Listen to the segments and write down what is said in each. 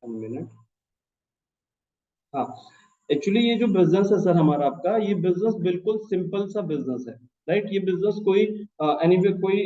1 minute. हाँ, actually ये जो बिजनेस है सर हमारा आपका, ये बिजनेस बिल्कुल सिंपल सा बिजनेस है। राइट, ये बिजनेस कोई एनीवे कोई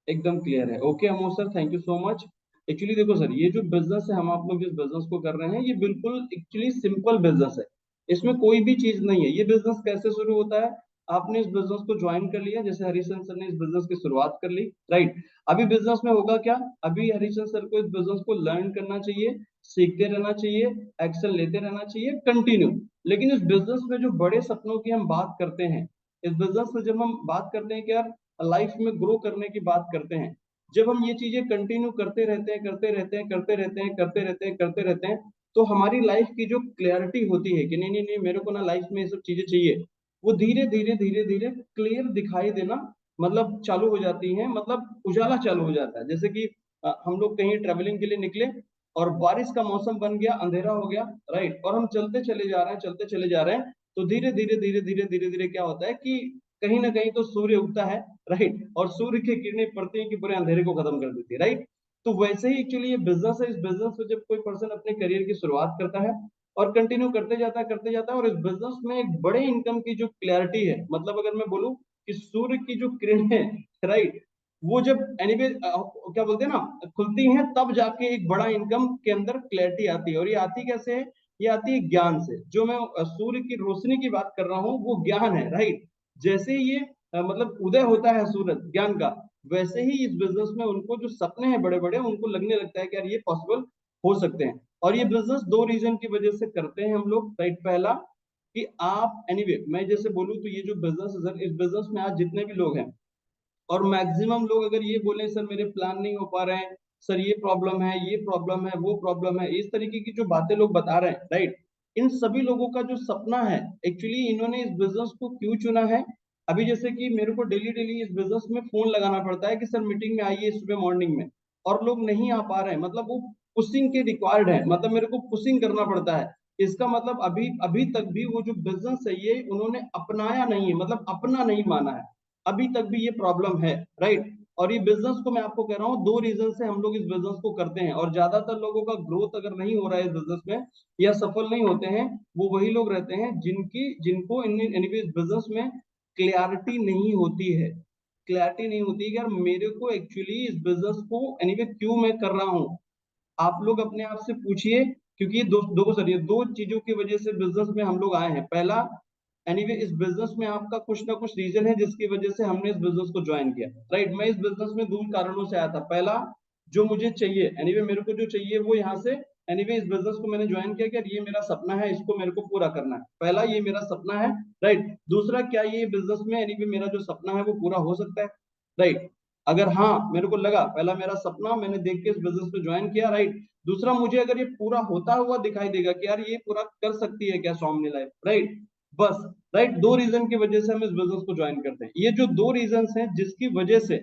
एकदम क्लियर है। Okay Amol sir, thank you so much. Actually देखो सर, ये जो बिजनेस है, हम आप लोग जिस बिजनेस को कर रहे हैं, ये बिल्कुल एक्चुअली सिंपल बिजनेस है। इसमें कोई भी चीज नहीं है। ये बिजनेस कैसे शुरू होता है? आपने इस बिजनेस को ज्वाइन कर लिया, जैसे हरीशन सर ने इस बिजनेस की शुरुआत कर ली। राइट, अभी बिजनेस में होगा क्या? अभी हरीशन सर को इस बिजनेस को लर्न करना चाहिए, सीखते रहना चाहिए, एक्शन लेते रहना चाहिए कंटिन्यू। लेकिन इस बिजनेस में जो बड़े सपनों की हम बात करते हैं, इस बिजनेस में जब हम बात करते हैं कि यार लाइफ में ग्रो करने की बात करते हैं, जब हम ये चीजें कंटिन्यू करते रहते हैं, करते रहते हैं, करते रहते हैं, करते रहते हैं, करते रहते हैं, तो हमारी लाइफ की जो क्लैरिटी होती है कि नहीं नहीं नहीं, मेरे को ना लाइफ में ये सब चीजें चाहिए, वो धीरे धीरे धीरे धीरे क्लियर दिखाई देना मतलब चालू हो जाती है, मतलब उजाला चालू हो जाता है। जैसे कि हम लोग कहीं ट्रेवलिंग के लिए निकले और बारिश का मौसम बन गया, अंधेरा हो गया। राइट, और हम चलते चले जा रहे हैं, चलते चले जा रहे हैं, तो धीरे धीरे धीरे धीरे धीरे धीरे क्या होता है कि कहीं ना कहीं तो सूर्य उगता है। राइट, और सूर्य की किरणें पड़ती हैं कि पूरे अंधेरे को खत्म कर देती है। राइट, तो वैसे ही एक्चुअली ये बिजनेस है। इस बिजनेस में जब कोई पर्सन अपने करियर की शुरुआत करता है और कंटिन्यू करते जाता है, और इस बिजनेस में एक बड़े इनकम की जो क्लैरिटी है, मतलब अगर मैं बोलूं कि सूर्य की जो किरणें है, राइट, वो जब एनीवे क्या बोलते हैं ना, खुलती हैं, तब जाके एक बड़ा इनकम के अंदर क्लैरिटी आती है। और ये आती कैसे है? ये आती है ज्ञान से। जो मैं सूर्य की रोशनी की बात कर रहा हूँ, वो ज्ञान है। राइट, जैसे ये मतलब उदय होता है सूरज ज्ञान का, वैसे ही इस बिजनेस में उनको जो सपने हैं बड़े बड़े, उनको लगने लगता है कि यार ये पॉसिबल हो सकते हैं। और ये बिजनेस दो रीजन की वजह से करते हैं हम लोग। राइट, पहला कि आप एनीवे मैं जैसे बोलूं तो ये जो बिजनेस है सर, इस बिजनेस में आज जितने भी लोग हैं, और मैक्सिमम लोग अगर ये बोले सर मेरे प्लान नहीं हो पा रहे हैं, सर ये प्रॉब्लम है, ये प्रॉब्लम है, वो प्रॉब्लम है, इस तरीके की जो बातें लोग बता रहे हैं, राइट, इन सभी लोगों का जो सपना है, एक्चुअली इन्होंने इस बिजनेस को क्यों चुना है? अभी जैसे कि मेरे को डेली डेली इस बिजनेस में फोन लगाना पड़ता है कि सर मीटिंग में आइए सुबह मॉर्निंग में, और लोग नहीं आ पा रहे हैं, मतलब वो पुशिंग के रिक्वायर्ड है, मतलब मेरे को पुशिंग करना पड़ता है। इसका मतलब अभी अभी तक भी वो जो बिजनेस है, ये उन्होंने अपनाया नहीं है, मतलब अपना नहीं माना है, अभी तक भी ये प्रॉब्लम है। राइट, और ये बिजनेस को मैं आपको कह रहा हूँ, दो रीजन से हम लोग इस बिजनेस को करते हैं, और ज्यादातर लोगों का ग्रोथ अगर नहीं हो रहा है इस बिजनेस में, या सफल नहीं होते हैं, वो वही लोग रहते हैं जिनको एनीवे इस बिजनेस में क्लियरिटी नहीं होती है। क्लियरिटी नहीं होती है कि यार मेरे को एक्चुअली इस बिजनेस को एनीवे क्यों मैं कर रहा हूँ। आप लोग अपने आप से पूछिए, क्योंकि ये दो सर, ये दो चीजों की वजह से बिजनेस में हम लोग आए हैं। पहला, एनीवे इस बिजनेस में आपका कुछ ना कुछ रीजन है जिसकी वजह से हमने इस बिजनेस को ज्वाइन किया। राइट, मैं इस बिजनेस में दो कारणों से आया था। पहला, जो मुझे चाहिए, एनीवे मेरे को जो चाहिए वो यहाँ से, एनीवे इस बिजनेस को मैंने ज्वाइन किया कि ये मेरा सपना है, इसको मेरे को पूरा करना है। पहला, ये मेरा सपना है। राइट, दूसरा, क्या ये बिजनेस में एनीवे मेरा जो सपना है वो पूरा हो सकता है? राइट, अगर हाँ, मेरे को लगा, पहला मेरा सपना मैंने देख के इस बिजनेस में ज्वाइन किया। राइट, दूसरा, मुझे अगर ये पूरा होता हुआ दिखाई देगा कि यार ये पूरा कर सकती है क्या सौम्य लाइफ। राइट, बस। राइट, दो रीजन की वजह से हम इस बिजनेस को ज्वाइन करते हैं। ये जो दो रीजन हैं जिसकी वजह से,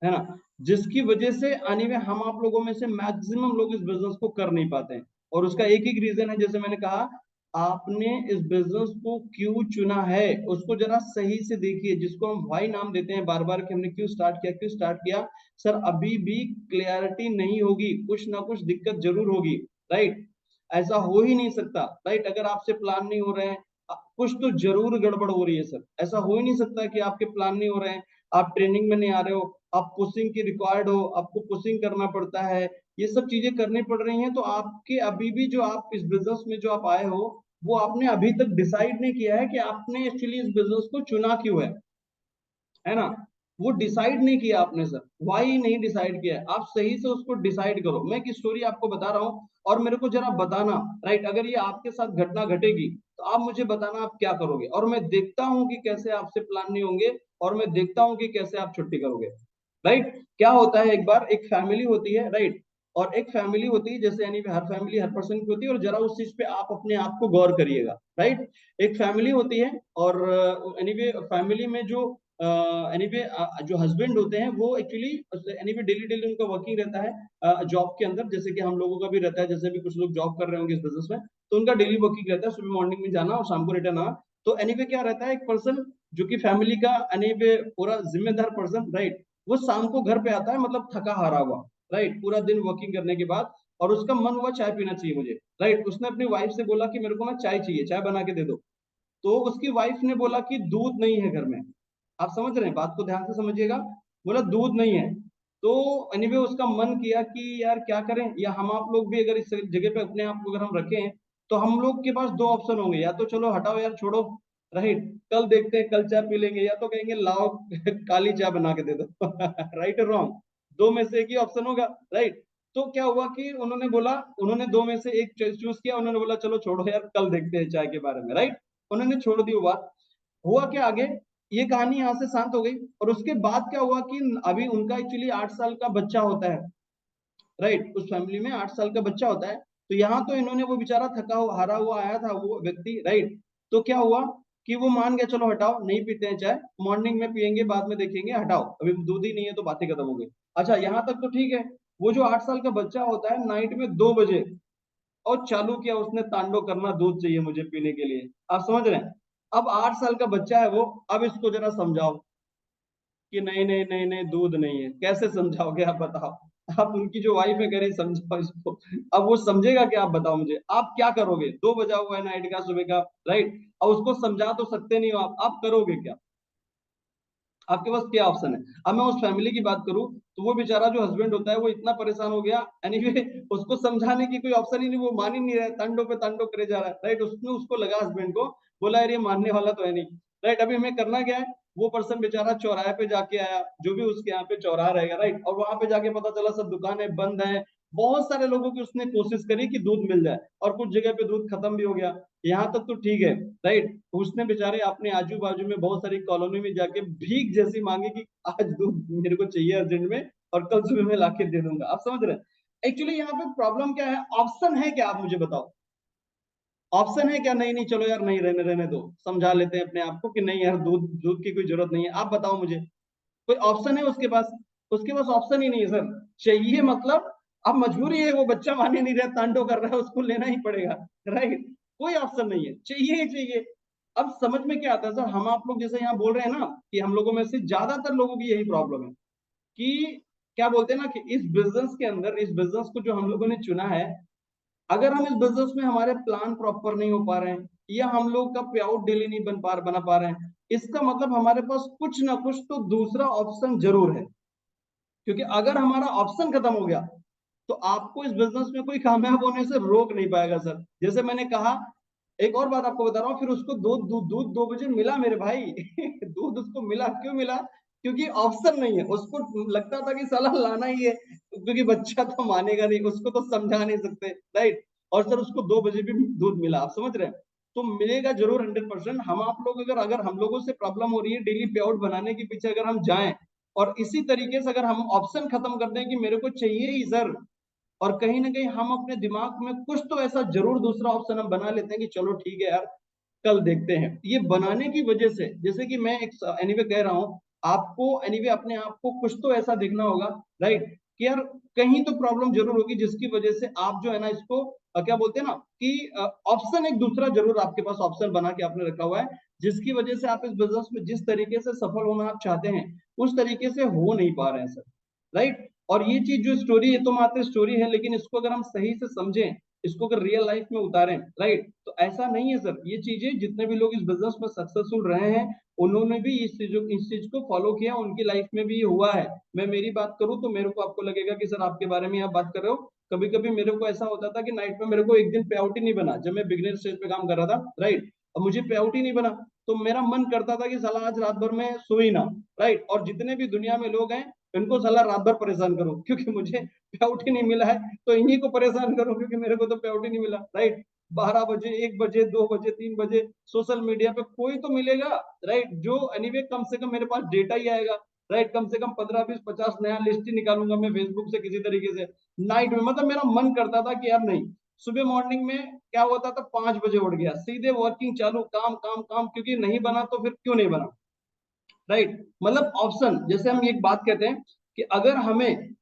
है ना, जिसकी वजह से आने में हम आप लोगों में से मैक्सिमम लोग इस बिजनेस को कर नहीं पाते हैं। और उसका एक ही रीजन है, जैसे मैंने कहा, आपने इस बिजनेस को क्यों चुना है उसको जरा सही से देखिए, जिसको हम वाई नाम देते हैं बार बार कि हमने क्यों स्टार्ट किया, क्यों स्टार्ट किया। सर अभी भी क्लियरिटी नहीं होगी, कुछ ना कुछ दिक्कत जरूर होगी। राइट, ऐसा हो ही नहीं सकता। राइट, अगर आपसे प्लान नहीं हो रहे हैं, कुछ तो जरूर गड़बड़ हो रही है सर। ऐसा हो ही नहीं सकता कि आपके प्लान नहीं हो रहे हैं, आप ट्रेनिंग में नहीं आ रहे हो, आप पुशिंग की रिक्वायर्ड हो, आपको पुशिंग करना पड़ता है, ये सब चीजें करनी पड़ रही हैं, तो आपके अभी भी जो आप इस बिजनेस में जो आप आए हो, वो आपने अभी तक डिसाइड नहीं किया है कि आपने एक्चुअली इस बिजनेस को चुना क्यों है ना। वो डिसाइड नहीं किया आपने सर, वाई नहीं डिसाइड किया है। आप सही से उसको डिसाइड करो। मैं एक स्टोरी आपको बता रहा हूँ, और मेरे को जरा बताना। राइट, अगर ये आपके साथ घटना घटेगी तो आप मुझे बताना आप क्या करोगे, और मैं देखता हूँ कि कैसे आपसे प्लान नहीं होंगे, और मैं देखता हूँ कि कैसे आप छुट्टी करोगे। राइट, क्या होता है, एक बार एक फैमिली होती है। राइट, और एक फैमिली होती है, जैसे यानी हर फैमिली हर पर्सन की होती है, और जरा उस चीज पे आप अपने आप को गौर करिएगा। राइट, एक फैमिली होती है, और एनीवे फैमिली में जो एनीवे जो हस्बैंड होते हैं, वो एक्चुअली एनीवे डेली डेली उनका वर्किंग रहता है जॉब के अंदर, जैसे कि हम लोगों का भी रहता है, जैसे भी कुछ लोग जॉब कर रहे होंगे इस बिजनेस में, तो उनका डेली वर्किंग रहता है, सुबह मॉर्निंग में जाना और शाम को रिटर्न आना। तो एनीवे क्या रहता है, एक पर्सन जो कि फैमिली का एनीवे पूरा जिम्मेदार पर्सन, राइट, वो शाम को घर पे आता है, मतलब थका हारा हुआ। राइट, पूरा दिन वर्किंग करने के बाद, और उसका मन हुआ चाय पीना चाहिए मुझे, राइट, उसने अपनी वाइफ से बोला कि मेरे को ना चाय चाहिए, चाय बना के दे दो। तो उसकी वाइफ ने बोला कि दूध नहीं है घर में। आप समझ रहे हैं, बात को ध्यान से समझिएगा। बोला दूध नहीं है। तो एनीवे उसका मन किया कि यार क्या करें, या हम आप लोग भी अगर इस जगह पे अपने आप को अगर हम रखें, तो हम लोग के पास दो ऑप्शन होंगे, या तो चलो हटाओ यार छोड़ो, राइट, कल देखते हैं, कल चाय पी लेंगे, या तो कहेंगे लाओ काली चाय बना के दे दो। राइट और रॉन्ग, दो में से एक ही ऑप्शन होगा, राइट। तो क्या हुआ कि उन्होंने बोला, उन्होंने दो में से एक चूज किया, उन्होंने बोला चलो छोड़ो यार, कल देखते हैं चाय के बारे में, राइट। उन्होंने छोड़ दी वो बात। हुआ क्या आगे, ये कहानी यहाँ से शांत हो गई, और उसके बाद क्या हुआ कि अभी उनका एक्चुअली 8 साल का बच्चा होता है, राइट, उस फैमिली में 8 साल का बच्चा होता है। तो यहाँ तो इन्होंने, वो बेचारा थका हुआ हारा हुआ आया था वो व्यक्ति, राइट। तो क्या हुआ कि वो मान गया, चलो हटाओ, नहीं पीते हैं चाय, मॉर्निंग में पियेंगे, बाद में देखेंगे, हटाओ, अभी दूध ही नहीं है तो बातें खत्म हो गई। अच्छा, यहाँ तक तो ठीक है। वो जो 8 साल का बच्चा होता है, नाइट में 2 बजे और चालू किया उसने तांडव करना, दूध चाहिए मुझे पीने के लिए। आप समझ रहे हैं। अब 8 साल का बच्चा है वो, अब इसको जरा समझाओ कि नहीं नहीं नहीं नहीं, दूध नहीं है, कैसे समझाओगे आप बताओ। आप उनकी जो वाइफ है, कह रही समझाओ इसको। अब वो समझेगा क्या, आप बताओ मुझे, आप क्या करोगे, 2 बजा हुआ है नाइट का, सुबह का, राइट। और उसको समझा तो सकते नहीं हो आप करोगे क्या, आपके पास क्या ऑप्शन है। अब मैं उस फैमिली की बात करूं, तो वो बेचारा जो हस्बैंड होता है वो इतना परेशान हो गया, एनीवे उसको समझाने की कोई ऑप्शन ही नहीं, वो मान ही नहीं रहा है, तांडव पे तांडव करे जा रहा है, राइट। उसने, उसको लगा हस्बैंड को, बोला यार ये मानने वाला तो है नहीं, राइट। अभी हमें करना क्या है, वो पर्सन बेचारा चौराहे पे जाके आया, जो भी उसके यहाँ पे चौराहा रहेगा, राइट, और वहां पे जाके पता चला सब दुकानें बंद है। बहुत सारे लोगों की उसने कोशिश करी कि दूध मिल जाए, और कुछ जगह पे दूध खत्म भी हो गया। यहाँ तक तो ठीक है, राइट। उसने बेचारे अपने आजू बाजू में बहुत सारी कॉलोनी में जाके भीख जैसी मांगी कि आज दूध मेरे को चाहिए अर्जेंट में, और कल सुबह में लाके दे दूंगा। आप समझ रहे हैं एक्चुअली यहाँ पे प्रॉब्लम क्या है, ऑप्शन है क्या, आप मुझे बताओ, ऑप्शन है क्या, नहीं नहीं चलो यार, नहीं रहने रहने दो, समझा लेते हैं अपने आप को कि नहीं यार, दूध दूध की कोई जरूरत नहीं है, आप बताओ मुझे, कोई ऑप्शन है उसके पास। उसके पास ऑप्शन ही नहीं है सर, चाहिए मतलब, अब मजबूरी है, वो बच्चा माने नहीं रहा, तांडव कर रहा है, उसको लेना ही पड़ेगा, राइट। कोई ऑप्शन नहीं है, चाहिए ही चाहिए। अब समझ में क्या आता है सर, हम आप लोग जैसे यहाँ बोल रहे हैं ना, कि हम लोगों में से ज्यादातर लोगों की यही प्रॉब्लम है कि क्या बोलते हैं ना, कि इस बिजनेस के अंदर, इस बिजनेस को जो हम लोगों ने चुना है, अगर हम इस बिजनेस में, हमारे प्लान प्रॉपर नहीं हो पा रहे हैं, या हम लोग का पे आउट डेली नहीं बना पा रहे हैं, इसका मतलब हमारे पास कुछ ना कुछ तो दूसरा ऑप्शन जरूर है। क्योंकि अगर हमारा ऑप्शन खत्म हो गया, तो आपको इस बिजनेस में कोई कामयाब होने से रोक नहीं पाएगा सर। जैसे मैंने कहा, एक और बात आपको बता रहा हूँ, फिर उसको दूध दूध दूध 2 बजे मिला मेरे भाई। दूध उसको मिला, क्यों मिला, क्योंकि ऑप्शन नहीं है, उसको लगता था कि साला लाना ही है, क्योंकि बच्चा तो मानेगा नहीं, उसको तो समझा नहीं सकते, राइट। और सर उसको 2 बजे भी दूध मिला, आप समझ रहे हैं। तो मिलेगा जरूर 100%। हम आप लोग अगर अगर हम लोगों से प्रॉब्लम हो रही है डेली पे आउट बनाने के पीछे, अगर हम जाएं, और इसी तरीके से अगर हम ऑप्शन खत्म कर दें कि मेरे को चाहिए ही सर, और कहीं ना कहीं हम अपने दिमाग में कुछ तो ऐसा जरूर दूसरा ऑप्शन हम बना लेते हैं कि चलो ठीक है यार, कल देखते हैं, ये बनाने की वजह से, जैसे कि मैं एक एनीवे कह रहा हूं, आपको एनीवे अपने आप को कुछ तो ऐसा देखना होगा, राइट, कि यार कहीं तो प्रॉब्लम जरूर होगी, जिसकी वजह से आप जो है ना इसको क्या बोलते हैं ना, कि ऑप्शन एक दूसरा जरूर आपके पास ऑप्शन बना के आपने रखा हुआ है, जिसकी वजह से आप इस बिजनेस में जिस तरीके से सफल होना आप चाहते हैं, उस तरीके से हो नहीं पा रहे हैं सर, राइट। और ये चीज जो स्टोरी है, तो मात्र स्टोरी है, लेकिन इसको अगर हम सही से समझें, इसको अगर रियल लाइफ में उतारें, राइट, तो ऐसा नहीं है सर। ये चीजें जितने भी लोग इस बिजनेस में सक्सेसफुल रहे हैं, उन्होंने भी इस चीज को फॉलो किया, उनकी लाइफ में भी ये हुआ है। मैं मेरी बात करूं तो मेरे को, आपको लगेगा कि सर आपके बारे में आप बात कर रहे हो, कभी कभी मेरे को ऐसा होता था कि नाइट में मेरे को एक दिन पे आउट ही नहीं बना, जब मैं बिगनर स्टेज पे काम कर रहा था, राइट, और मुझे पे आउट ही नहीं बना, तो मेरा मन करता था कि साला आज रात भर में सोई ना, राइट, और जितने भी दुनिया में लोग हैं, इनको साला रात भर परेशान करो, क्योंकि मुझे पे आउट ही नहीं मिला है, तो इन्हीं को परेशान करो, क्योंकि मेरे को तो पे आउट ही नहीं मिला, राइट। 12 बजे, 1 बजे, 2 बजे, 3 बजे सोशल मीडिया पे कोई तो मिलेगा, राइट, जो एनीवे कम से कम मेरे पास डेटा ही आएगा, राइट, कम से कम 15, 20, 50 नया लिस्ट ही निकालूंगा मैं फेसबुक से किसी तरीके से, नाइट में, मतलब मेरा मन करता था कि यार नहीं। सुबह मॉर्निंग में क्या होता था, 5 बजे उठ गया, सीधे वर्किंग चालू, काम काम काम, क्योंकि नहीं बना तो फिर क्यों नहीं बना, राइट। मतलब ऑप्शन, जैसे हम एक बात कहते हैं कि अगर हमें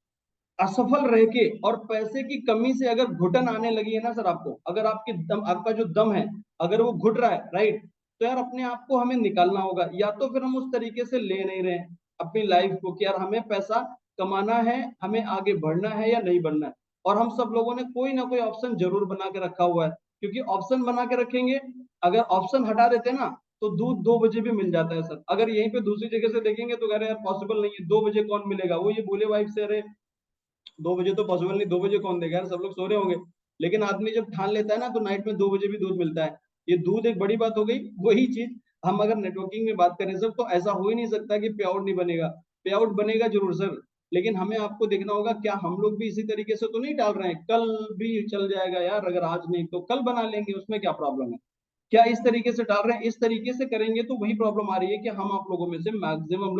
असफल रह के और पैसे की कमी से अगर घुटन आने लगी है ना सर, आपको अगर आपकी दम, आपका जो दम है, अगर वो घुट रहा है, राइट, तो यार अपने आप को हमें निकालना होगा, या तो फिर हम उस तरीके से ले नहीं रहे हैं अपनी लाइफ को कि यार हमें पैसा कमाना है, हमें आगे बढ़ना है या नहीं बढ़ना है। और हम सब लोगों ने कोई ना कोई ऑप्शन ज़रूर बना के रखा हुआ है, क्योंकि ऑप्शन बना के रखेंगे, अगर ऑप्शन हटा देते ना, तो दूध 2 बजे भी मिल जाता है सर। अगर यहीं पे दूसरी जगह से देखेंगे तो कह रहे हैं यार पॉसिबल नहीं है, 2 बजे कौन मिलेगा? वो ये बोले वाइफ से, अरे 2 बजे तो पॉसिबल नहीं, 2 बजे कौन देगा यार, सब लोग सो रहे होंगे। लेकिन आदमी जब ठान लेता है ना, तो नाइट में 2 बजे भी दूध मिलता है। ये दूध एक बड़ी बात हो गई। वही चीज़ हम अगर नेटवर्किंग में बात करें सर, तो ऐसा हो ही नहीं सकता कि पे आउट नहीं बनेगा। पे आउट बनेगा ज़रूर सर, लेकिन हमें आपको देखना होगा क्या हम लोग भी इसी तरीके से तो नहीं डाल रहे हैं, कल भी चल जाएगा यार, अगर आज नहीं तो कल बना लेंगे, उसमें क्या प्रॉब्लम है? क्या इस तरीके से डाल रहे हैं? इस तरीके से करेंगे तो वही प्रॉब्लम आ रही है कि हम आप लोगों में से मैक्सिमम